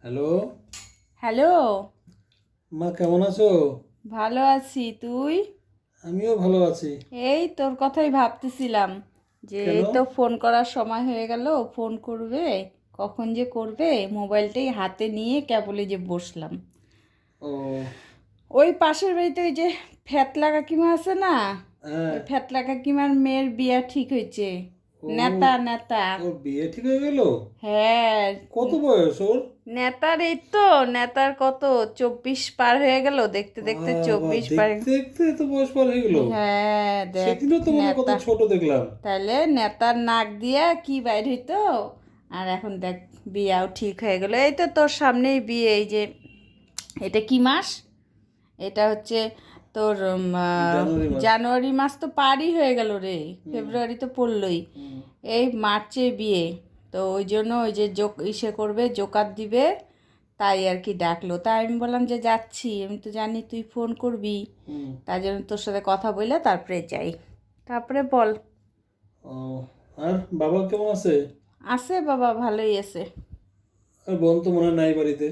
Hello. Hello. মা কেমন আছো? ভালো আছি, তুই? আমিও ভালো আছি। এই তোর কথাই ভাবতেছিলাম যে কেন? এই তো ফোন করার সময় হয়ে গেল, ফোন করবে কখন যে করবে, মোবাইলটাই হাতে নিয়ে কেবলই যে বসলাম। ও। ওই পাশের বাড়িতে ওই যে ফ্যাতলা কাকিমা আছে না, হ্যাঁ। ওই ফ্যাতলা কাকিমার মেয়ের বিয়া ঠিক হয়েছে। ও, নেতা নেতা। ওর বিয়ে ঠিক হয়ে গেল? হ্যাঁ। কত বয়স ওর? নেতার এই তো, নেতার কত 24 পার হয়ে গেল, দেখতে দেখতে বাবা, 24 পার। দেখতে দেখতে এত বয়স পার হয়ে গেল। হ্যাঁ দেখ। সেদিনও তোমাকে কত নেতা, ছোট দেখলাম। তাহলে নেতার নাক দিয়া কি বাইর হইতো। আর এখন দেখ বিয়াও ঠিক হয়ে গেল, এই তো তোর সামনেই বিয়ে। এই যে এটা কি মাস, এটা হচ্ছে তোর জানুয়ারি মাস। জানুয়ারি মাস তো পারই হয়ে গেল রে, হুম। ফেব্রুয়ারি তো পড়লই। হুম। এই মার্চে বিয়ে। তো ওই জন্য ওই যে ইসে করবে, জোকাত দিবে, তাই আর কি ডাকলো। তাই আমি বললাম যে যাচ্ছি, আমি তো জানি তুই ফোন করবি, হুম। তাই জন্য তোর সাথে কথা বলে তারপরে যাই। তারপরে বল। ও, আর বাবা কেমন আছে? আছে বাবা, ভালোই আছে। আর বোন তো মনে হয় নাই বাড়িতে।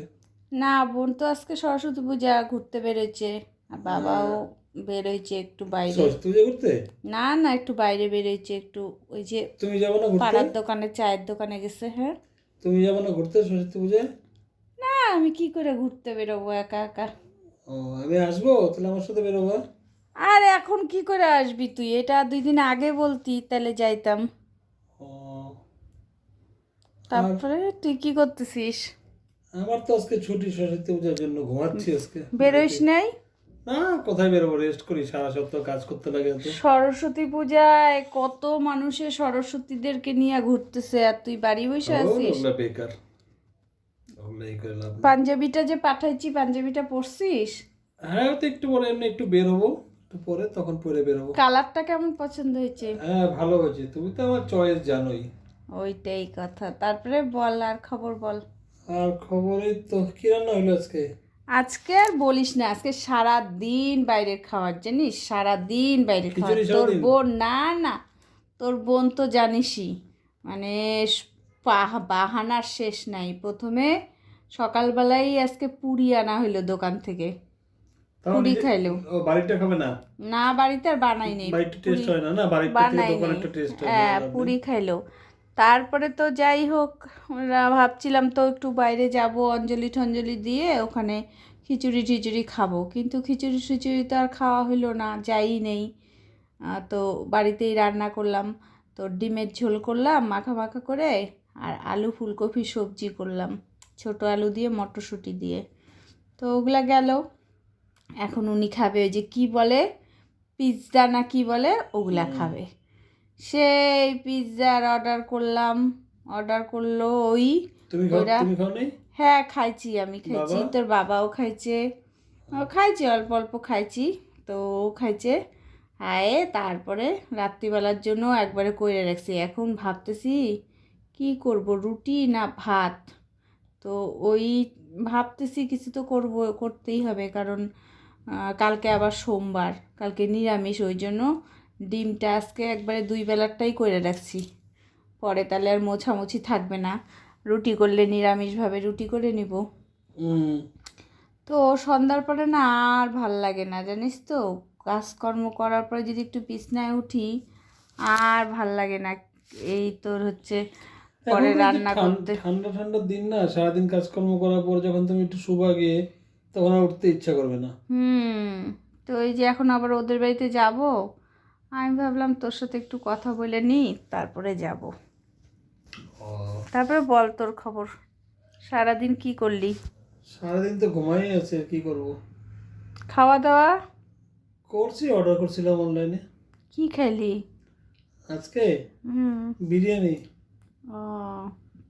না, বোন তো আজকে সরস্বতী পূজা ঘুরতে বেরোচ্ছে, আর বাবাও আহ, বেরোইছে একটু বাইরে। সরস্বতী পূজা করতে? না না, একটু বাইরে বেরোইছে একটু, ওই যে তুমি যাবে না ঘুরতে? পাড়ার দোকানে, চায়ের দোকানে গেছে। হ্যাঁ। তুমি যাবে না ঘুরতে সরস্বতী পূজায়? না, আমি কি করে ঘুরতে বেরোবো একা একা। ও, আমি আসবো তাহলে আমার সাথে বেরোবা? আর এখন কি করে আসবি তুই, এটা 2 দিন আগে বলতি তাহলে যাইতাম। ও। আর তারপরে তুই কি করতেছিস? আমার তো আজকে ছুটি সরস্বতী পূজার জন্য, ঘুমাচ্ছি আজকে বাড়িতে। বেরোইস নাই? না, কোথায় বেরোবো, রেস্ট করি, সারা সপ্তাহ কাজ করতে লাগে তো। সরস্বতী পূজায় কত মানুষে সরস্বতীদেরকে নিয়ে ঘুরতেছে, আর তুই বাড়ি বসে ও, আছিস। ওগুলা বেকার, ওগুলা এই করে লাভ নেই। পাঞ্জাবিটা যে পাঠাইছি, পাঞ্জাবিটা পরছিস? হ্যাঁ, তো একটু পরে এমনি একটু বেরোবো, একটু পরে তখন পরে বেরোবো। কালারটা কেমন পছন্দ হয়েছে? হ্যাঁ, ভালো হয়েছে, তুমি তো আমার চয়েস জানোই। ওইটাই কথা। তারপরে বল, আর খবর বল। আর খবরে তো কি রান্না হইলো আজকে? আজকে আর বলিস না, আজকে সারা দিন বাইরের খাবার, জানিস, সারা দিন বাইরের খাবার। খিচুড়ি তোর সারাদিন? বোন, না না, তোর বোন তো জানিসই, মানে বাহানার শেষ নাই। প্রথমে সকালবেলায় আজকে পুরি আনা হইলো দোকান থেকে, তাও পুরি নিজে? খাইলো। ও, বাড়িটা খাবে না? না, বাড়িতে আর বানাই নেই বাড়িটা পুরি, টেস্ট হয় না, না বাড়িটা থেকে বানাই দোকানে নেই। একটা টেস্ট হয়, না হ্যাঁ, লাভ নেই। পুরি খাইলো। তারপরে তো যাই হোক, ওরা ভাবছিলাম তো একটু বাইরে যাব, অঞ্জলি টঞ্জলি দিয়ে ওখানে খিচুড়ি টিচুড়ি খাবো, কিন্তু খিচুড়ি টিচুড়ি তো আর খাওয়া হলো না, যাই নেই। তো বাড়িতেই রান্না করলাম, তো ডিমের ঝোল করলাম মাখা মাখা করে, আর আলু ফুলকপি সবজি করলাম, ছোট আলু দিয়ে মটরশুঁটি দিয়ে। তো ওগুলা গেল। এখন উনি খাবে ওই যে কি বলে, পিৎজা না কি বলে, ওগুলা হুম। খাবে। সেই পিৎজার অর্ডার করলাম, অর্ডার করলো ওই ওইরা। তুমি খাও নাই? হ্যাঁ খাইছি, আমি খাইছি, বাবা? তোর বাবাও খাইছে। ও খাইছি, অল্প অল্প খাইছি। তো ও খাইছে। হ্যাঁ, তারপরে রাত্রিবেলার জন্য একবারে কইরে রাখছি। এখন ভাবতেছি কি করব, রুটি না ভাত। তো ওই ভাবতেছি কিছু তো করব, করতেই হবে, কারণ কালকে আবার সোমবার, কালকে নিরামিষ, ওই জন্য ডিমটা আজকে একবারে 2 বেলারটাই করে রাখছি। পরে তাহলে আর মোছামুছি থাকবে না, রুটি করলে নিরামিষভাবে রুটি করে নিব। হুম। তো সন্ধ্যার পরে না আর ভাল লাগে না, জানিস তো, কাজকর্ম করার পরে যদি একটু বিছনায় উঠি আর ভাল লাগে না। এই তোর হচ্ছে এখন পরে তো এই যে রান্না করতে। ঠান্ডা ঠান্ডা দিন না, সারাদিন কাজকর্ম করার পর যখন তুমি একটু শুবা গিয়ে, তখন আর উঠতে ইচ্ছা করবে না। হুম। তো এই যে এখন আবার ওদের বাড়িতে যাব, আমি ভাবলাম তোর সাথে একটু কথা বলে নিই, তারপরে যাব। ও। তারপরে বল তোর খবর, সারাদিন কি করলি? সারাদিন তো ঘুমাই আছে, আর কি করব। খাওয়া দাওয়া? করছি, অর্ডার করছিলাম অনলাইনে। কি খাইলি? আজকে হুম। বিরিয়ানি। ও,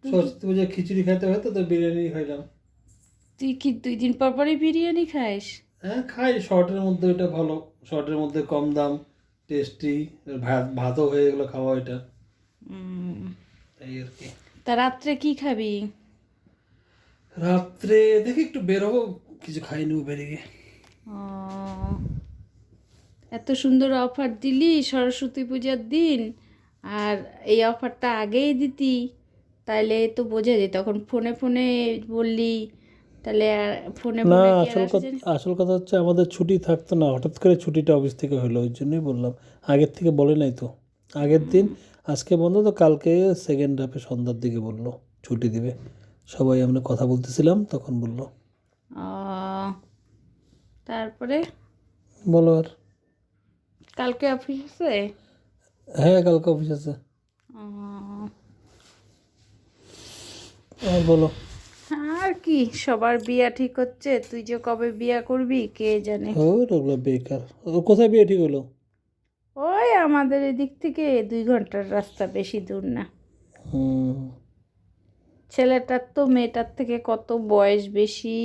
তুই কি, সরস্বতী পূজায় খিচুড়ি খেতে হয় তো, তো বিরিয়ানি খাইলাম। তুই কি 2 দিন পর পরই বিরিয়ানি খাইস? হ্যাঁ, খাই, শর্টের মধ্যে ওইটা ভালো। শর্টের মধ্যে কম দাম, টেস্টি, ভাতও হয়ে গেলো খাওয়া ওইটা, হুম। এই আর কি। তা রাত্রে কি খাবি? রাত্রে দেখি একটু বেরোবো, কিছু খাই নেবো বেরিয়ে। ও, এত সুন্দর অফার দিলি সরস্বতী পূজার দিন, আর এই অফারটা আগেই দিতি, তাইলে তো বোঝা যায়, তখন ফোনে ফোনে বললি, তাহলে আর ফোনে না, ফোনে কি আর আসল আসা কথা যায়? আসল কথা হচ্ছে আমাদের ছুটি থাকতো না, হঠাৎ করে ছুটিটা অফিস থেকে হলো, ওই জন্যই বললাম। আগের থেকে বলে নাই তো। আগের দিন আজকে বন্ধ তো, কালকে সেকেন্ড হাফে সন্ধ্যার দিকে বললো ছুটি দিবে। সবাই আমরা কথা বলতেছিলাম তখন বললো। ও, তারপরে বলো আর। কালকে অফিস আছে? হ্যাঁ, কালকে অফিস আছে। ও, আর বলো। আর কি, সবার বিয়া ঠিক হচ্ছে, তুই যে কবে বিয়া করবি কে জানে। ওগুলো বেকার। ও কোথায় বিয়ে ঠিক হলো? ওই আমাদের এদিক থেকে 2 ঘন্টার রাস্তা, বেশি দূর না। হুম। ছেলেটার তো মেয়েটার থেকে কত বয়স বেশি,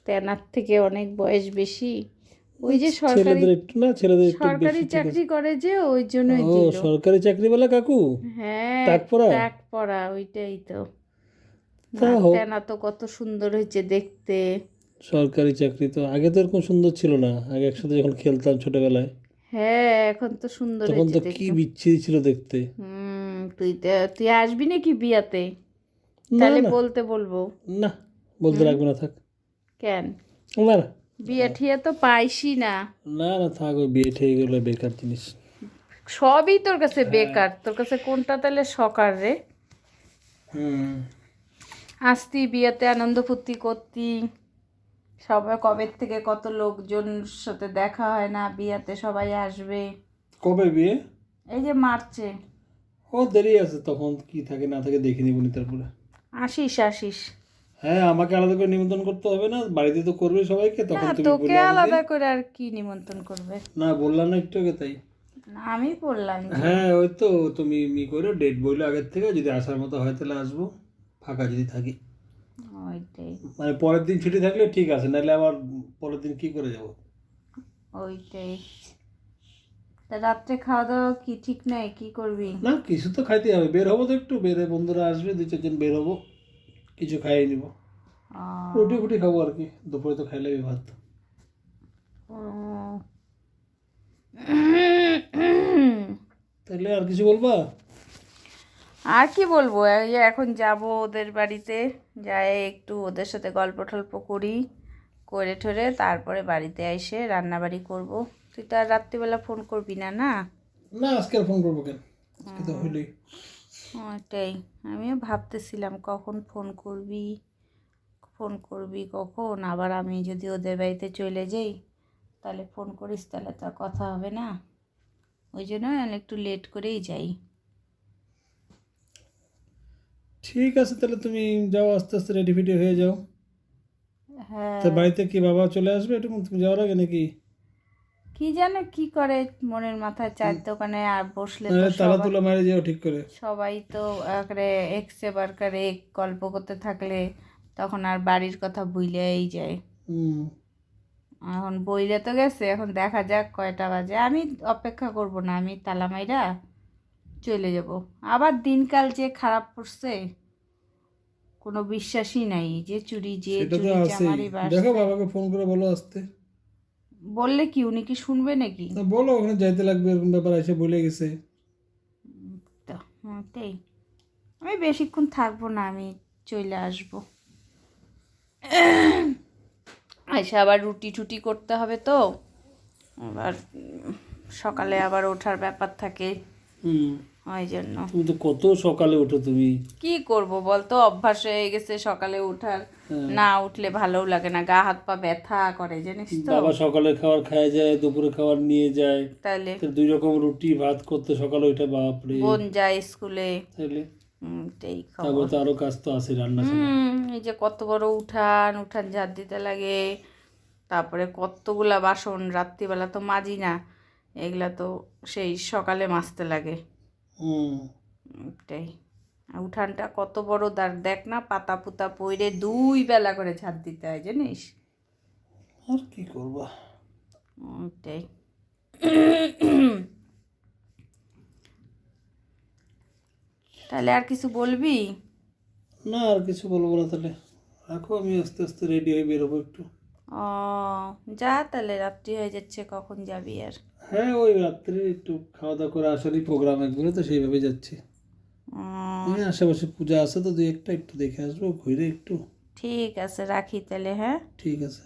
তেনার থেকে অনেক বয়স বেশি। ওই যে সরকারি ছেলেদের একটু সরকারি বেশি, ঠিক আছে। চাকরি করে যে, ওই জন্যই ও, দিল। সরকারি চাকরিওয়ালা কাকু? হ্যাঁ, টাক পড়া? টাক পড়া, ওইটাই তো। তা আর হোক। তেনা তো কত সুন্দর হয়েছে দেখতে। সরকারি চাকরি তো আগে তো এরকম সুন্দর ছিল না, আগে একসাথে যখন খেলতাম ছোটবেলায়, হ্যাঁ, এখন তো সুন্দর তখন হয়েছে তো কি দেখতে। বিচ্ছিরি ছিল দেখতে। তুই আসবি নাকি বিয়াতে? না তাহলে না বলতে বলবো। না, বলতে হুম, রাখবে না, থাক। কেন? না না। বিয়া ঠিয়া তো পাইসই না। না না, থাক, ওই বিয়ে ঠিক গেলে বেকার জিনিস। সবই তোর কাছে হ্যাঁ। বেকার, তোর কাছে কোনটা তাহলে সকার রে? হুম। আসতি বিয়েতে, আনন্দ ফুর্তি করতি, সবাই কবে থেকে কত লোকজন সাথে দেখা হয় না, বিয়াতে সবাই আসবে। কবে বিয়ে? এই যে মার্চে। ও, দেরি আছে, তখন কি থাকে না থাকে দেখে নিবনি তারপরে। আসিস আসিস। হ্যাঁ, আমাকে আলাদা করে নিমন্ত্রণ করতে হবে না, বাড়িতে তো করবে সবাইকে, না, তখন তুমি তোকে বললে আমি দিন। আলাদা করে আর কি নিমন্ত্রণ করবে? না, বললাম না একটু আগে, তাই। না, আমি বললাম যে হ্যাঁ, ওই তো। তুমি করে ডেট বললে আগের থেকে, যদি আসার মতো হয় তাহলে আসবো, ফাঁকা যদি থাকি। ওইটাই মানে পরের দিন ছুটি থাকলে ঠিক আছে, নাহলে আবার পরের দিন কি করে যাব? ওইটাই। তা রাত্রে খাওয়া দাওয়া কি ঠিক নাই, কি করবি? না, কিছু তো খাইতে হবে, বের হবো তো একটু, বেরে বন্ধুরা আসবে, 2-4 জন বের হবো, কিছু খাইয়ে নিব। রুটি ফুটি খাবো আর কি, দুপুরে তো খাইলে ভাত। ও, তাহলে আর কিছু বলবা? আর কি বলবো, এই যে এখন যাব ওদের বাড়িতে, যাই একটু ওদের সাথে গল্প টল্প করি, করে ঠরে তারপরে বাড়িতে এসে রান্নাবাড়ি করব। তুই তো আর রাত্রিবেলা ফোন করবি না, না? না, আজকে আর ফোন করবো কেন, আজকে তো হইলেই। ওইটাই, আমিও ভাবতেছিলাম কখন ফোন করবি কখন, আবার আমি যদি ওদের বাড়িতে চলে যাই তাহলে ফোন করিস, তাহলে তো আর কথা হবে না। ওই জন্য আমি একটু লেট করেই যাই। ঠিক আছে, তাহলে তুমি যাও, আস্তে আস্তে রেডি ফেডি হয়ে যাও। হ্যাঁ, তা বাড়িতে কি বাবা চলে আসবে একটু তুমি যাওয়ার আগে নাকি? কি জানে কি করে, মনের মাথায় চায়ের দোকানে আর বসলে তো নাহলে তালা সবাই, তুলা মারে যাও ঠিক করে। সবাই তো একবারে একসে বারকারে গল্প করতে থাকলে তখন আর বাড়ির কথা ভুলেই যায়। হুম। এখন বইলে তো গেছে, এখন দেখা যাক কয়টা বাজে। আমি অপেক্ষা করব না, আমি তালা মাইরা চলে যাব। আবার দিনকাল যে খারাপ পড়ছে, কোনো বিশ্বাসই নাই, যে সেটা তো চুরি আছেই। চামারি দেখো বাড়ছে। বাবাকে ফোন করে বলো আসতে। বললে কি উনি কি শুনবে নাকি? তা বলো ওখানে যাইতে লাগবে, এরকম ব্যাপার এসে বলে গেছে। তো তাই, আমি বেশিক্ষণ থাকবো না, আমি চলে আসবো। এসে আবার রুটি টুটি করতে হবে তো, আবার সকালে আবার ওঠার ব্যাপার থাকে, হুম। ওই জন্য। তুমি তো কত সকালে ওঠো তুমি। কি করব বলতো, অভ্যাস হয়ে গেছে সকালে ওঠার। হ্যাঁ। না উঠলে ভালোও লাগে না, গা হাত পা ব্যথা করে জানিস তো। বাবা সকালে খাবার খায় যায়, দুপুরে খাবার নিয়ে যায়, তাহলে তো 2 রকম রুটি ভাত করতে সকালে ওইটা বাপরে। বোন যায় স্কুলে, তাইলে এই তারপর খবর। তো আরো কাজ তো আছে, রান্না ছাড়া। এই যে কত বড় উঠান, উঠান ঝাড় দিতে লাগে, তারপরে কতগুলা বাসন রাত্রিবেলা তো মাজি না, এগুলা তো সেই সকালে মাজতে লাগে। হুম। এটাই, আর উঠানটা কত বড়, দেখ না, পাতা পুতা পইরে 2 বেলা করে ঝাড় দিতে হয় জানিস। আর কি করবা? এটাই। তাহলে আর কিছু বলবি? না, আর কিছু বলবো না, তাহলে রাখো, আমি আস্তে আস্তে রেডি হয়ে বেরোবো একটু। ও, যা তাহলে, রাত্রি হয়ে যাচ্ছে, কখন যাবি আর? হ্যাঁ, ওই রাত্রে একটু খাওয়া দাওয়া করে আসারই প্রোগ্রাম একবারে, তো সেইভাবে যাচ্ছি। এই আশেপাশে পূজা আছে তো দুই একটা, একটু দেখে আসবো, ঘুরে একটু। ঠিক আছে, রাখি তাহলে, হ্যাঁ। ঠিক আছে।